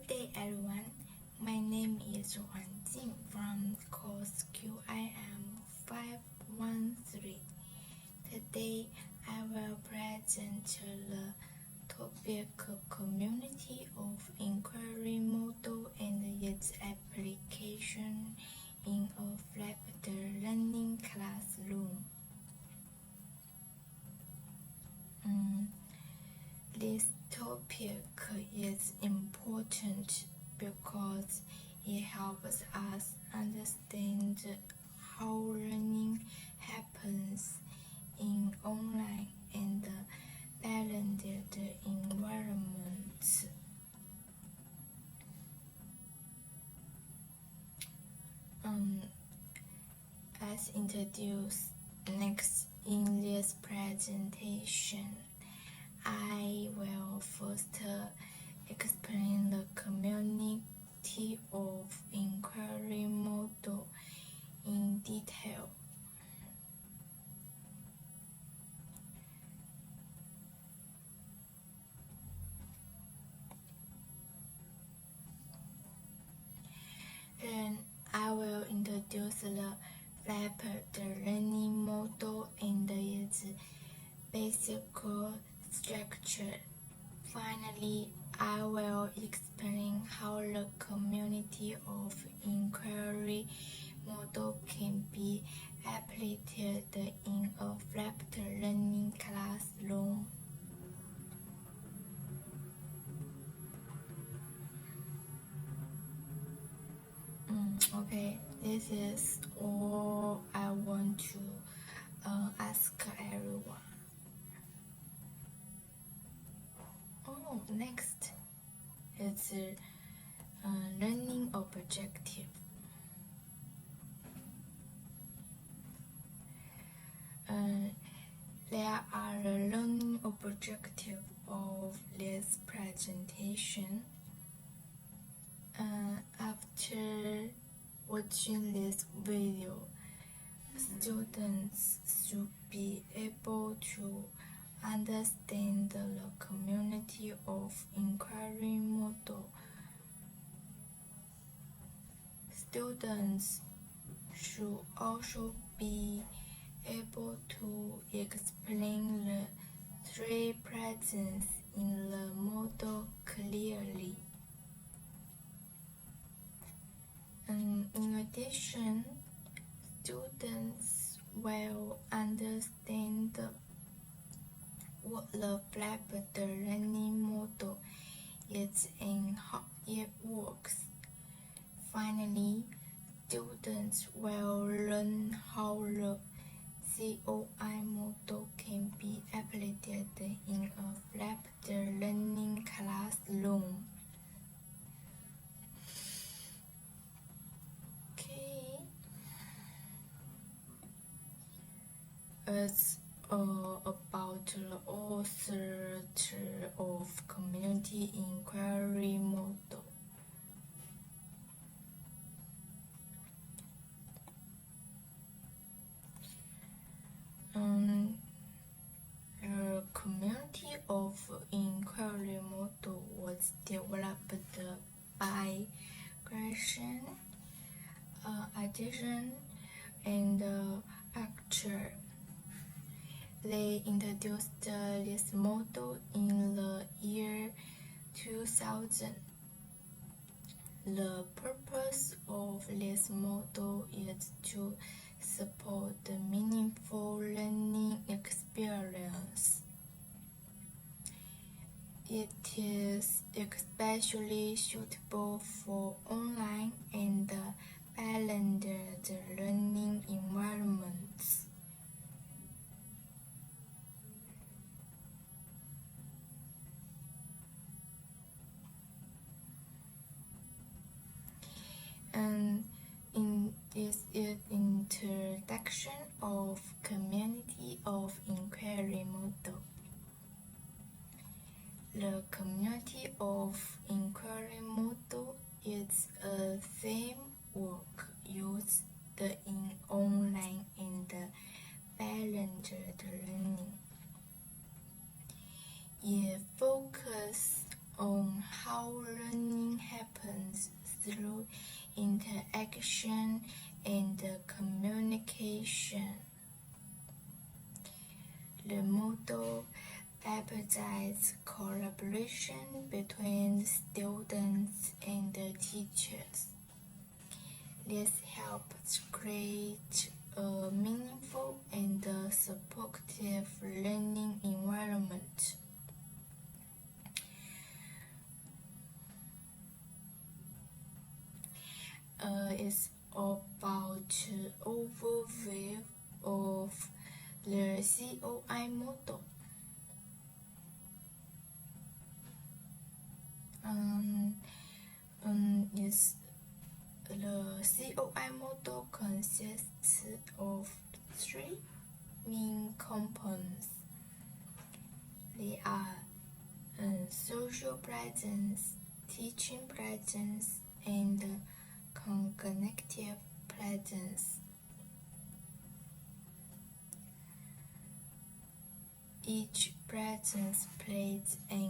Good day everyone, my name is Jing from course QIM513. Today I will present the topic Community of Inquiry Model and its application in a flipped learning classroom. This topic is important because it helps us understand how learning happens in online and balanced environments. As introduced next in this presentation, I will first explain the community of inquiry model in detail. Then I will introduce the flipped learning model and its basic structure. Finally, I will explain how the community of inquiry model can be applied in a flipped learning classroom. Okay, this is all I want to ask everyone. Next is learning objective. There are the learning objectives of this presentation. After watching this video, students should be able to understand the community of inquiry model. Students should also be able to explain the three presents in the model clearly. In addition, students will understand what the flipped learning model is and how it works. Finally, students will learn how the QIM model can be applied in a flipped learning classroom. It's about the author of community inquiry model. The community of inquiry model was developed by Gresham, Addition, and Archer. They introduced this model in the year 2000. The purpose of this model is to support the meaningful learning experience. It is especially suitable for online and balanced learning environments. And in this introduction of community of inquiry model. The community of inquiry model is a framework used in online and balanced learning. It focuses on how learning happens happens through interaction and communication. The model emphasizes collaboration between students and teachers. This helps create a meaningful and supportive learning environment. It's about overview of the COI model. The COI model consists of three main components. They are social presence, teaching presence, and cognitive presence. Each presence plays a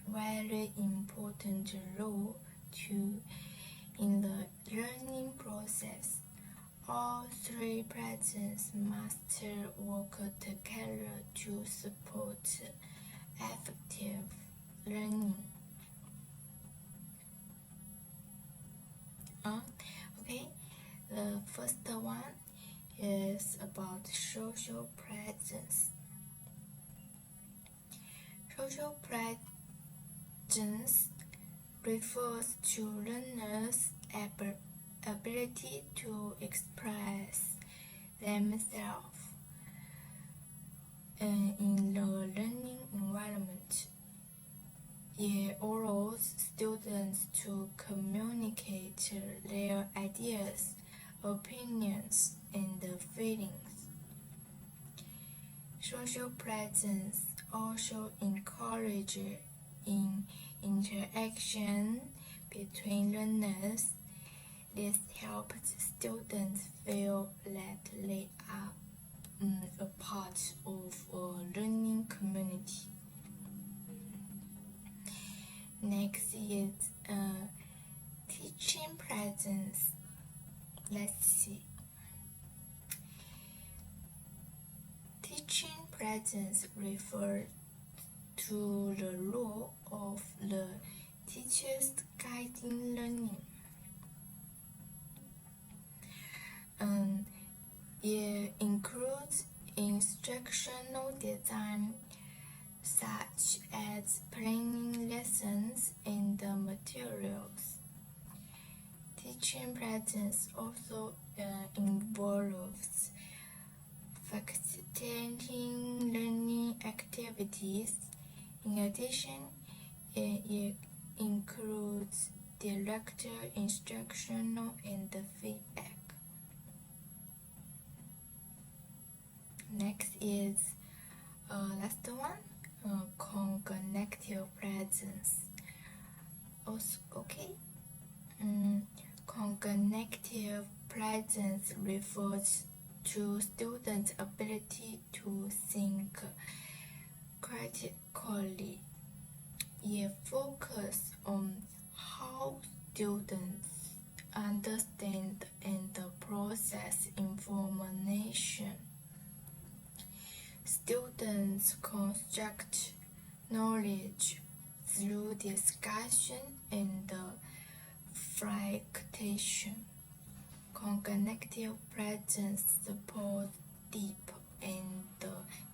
very important role in the learning process. All three presence must work together to support effective learning. Okay, the first one is about social presence. Social presence refers to learners' ability to express themselves in the learning environment. It allows students to communicate their ideas, opinions, and feelings. Social presence also encourages interaction between learners. This helps students feel that they are a part of a learning community. Next is teaching presence. Let's see. Teaching presence refers to the role of the teachers guiding learning. It includes instructional design, such as planning lessons and materials. Teaching presence also involves facilitating learning activities. In addition, it includes direct instructional and feedback. Next is last one, cognitive presence. Okay. Cognitive presence refers to students' ability to think critically. It focuses on how students understand and process information. Students construct knowledge through discussion and reflection. Cognitive presence supports deep and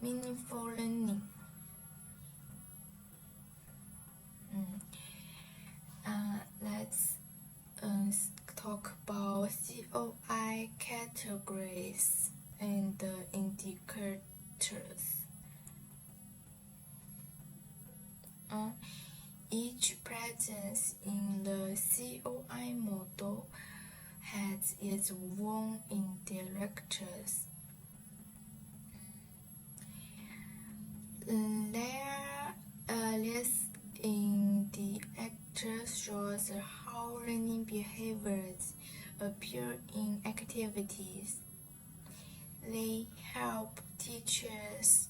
meaningful learning. Let's talk about COI categories and indicators. Each presence in the COI model has its own indicators. This indicator shows how learning behaviors appear in activities. They help teachers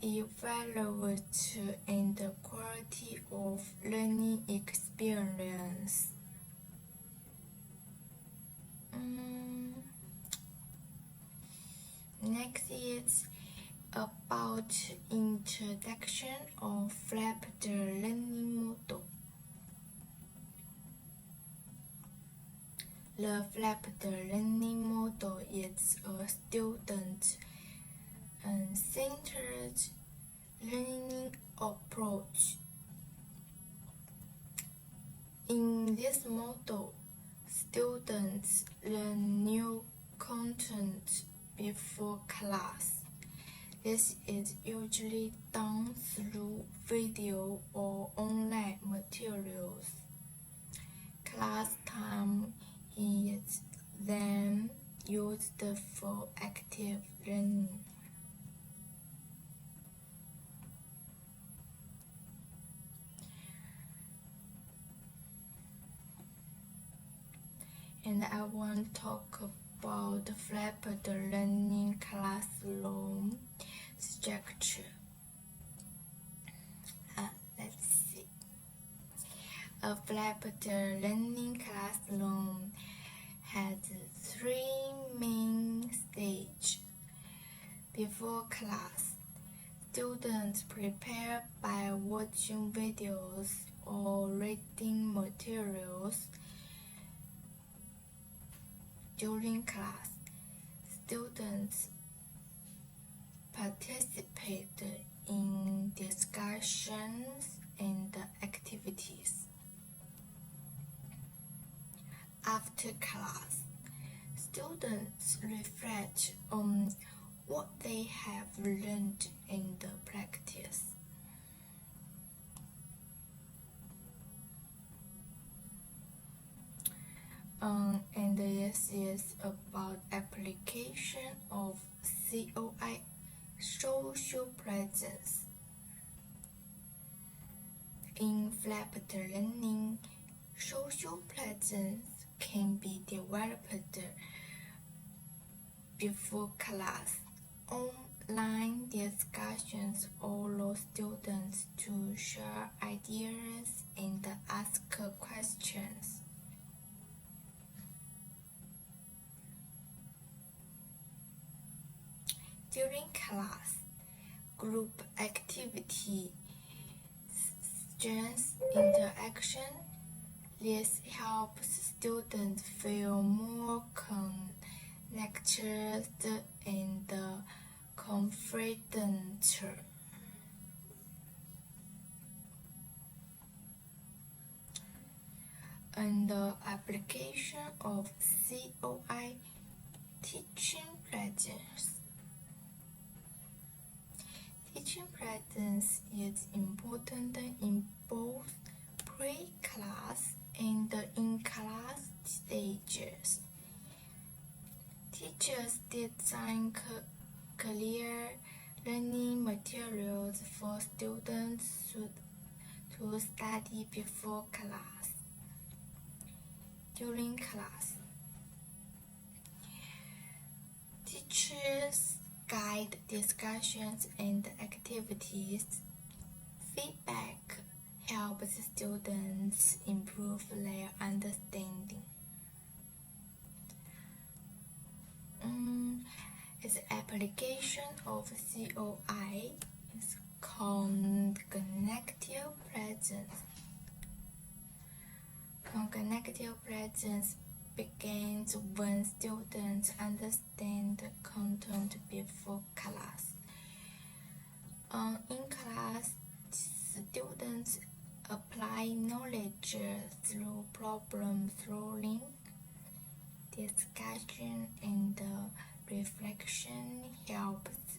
evaluate and the quality of learning experience. experience. Next is about introduction of flipped learning model. The flipped learning model is a student-centered learning approach. In this model, students learn new content before class. This is usually done through video or online materials. Class time is then used for active learning. And I want to talk about the flipped learning classroom structure. Let's see. A flipped learning classroom has 3 main stages. Before class, students prepare by watching videos or reading materials. During class, students participate in discussions and activities. After class, students reflect on what they have learned in the practice. And this is about application of COI, social presence. In flipped learning, social presence can be developed before class. Online discussions allow students to share ideas and ask questions. During class, group activity strengthens interaction. This helps students feel more connected and confident. And the application of COI, teaching presence. Teaching presence is important in both pre-class and in-class stages. Teachers design clear learning materials for students to study before class. During class, teachers guide discussions and activities. Feedback helps students improve their understanding. Its application of COI is cognitive presence. Cognitive presence begins when students understand the content before class. In class, students apply knowledge through problem solving, discussion, and reflection helps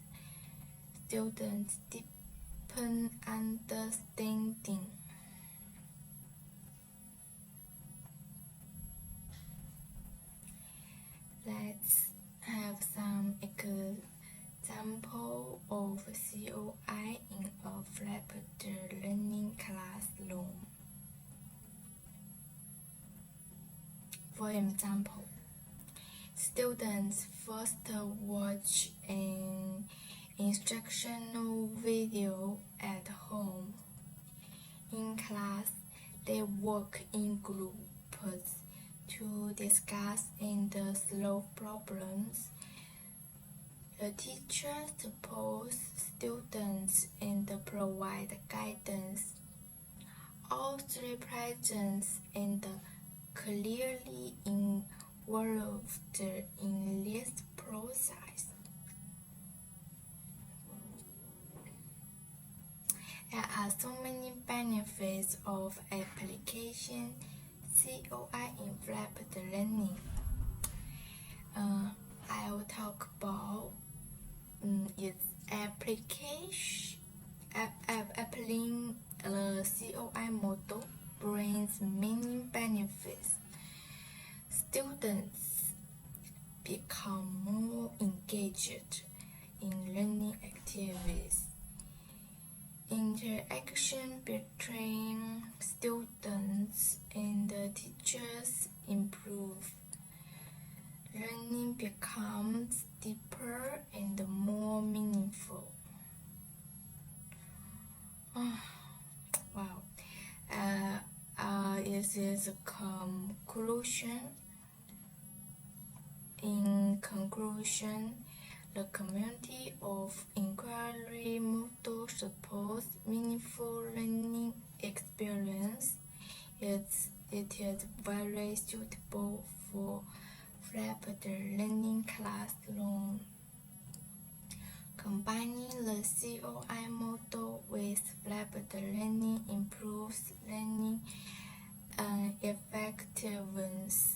students deepen understanding. Let's have some example of COI in a flipped learning classroom. For example, students first watch an instructional video at home. In class, They work in groups to discuss and solve problems. The teacher supports students and provide guidance. All three present and clearly involved in this process. There are so many benefits of application COI in flipped learning. I will talk about its application. Applying the COI model brings many benefits. Students become more engaged in learning activities. Interaction between students and teachers improve. Learning becomes deeper and more meaningful. Wow. This is a conclusion. In conclusion, the community of inquiry model supports meaningful learning experience. It is very suitable for flipped learning classroom. Combining the COI model with flipped learning improves learning effectiveness.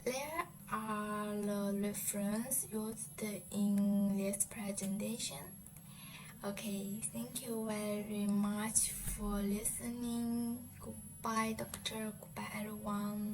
There are the references used in this presentation. Okay, thank you very much for listening. Goodbye, doctor. Goodbye, everyone.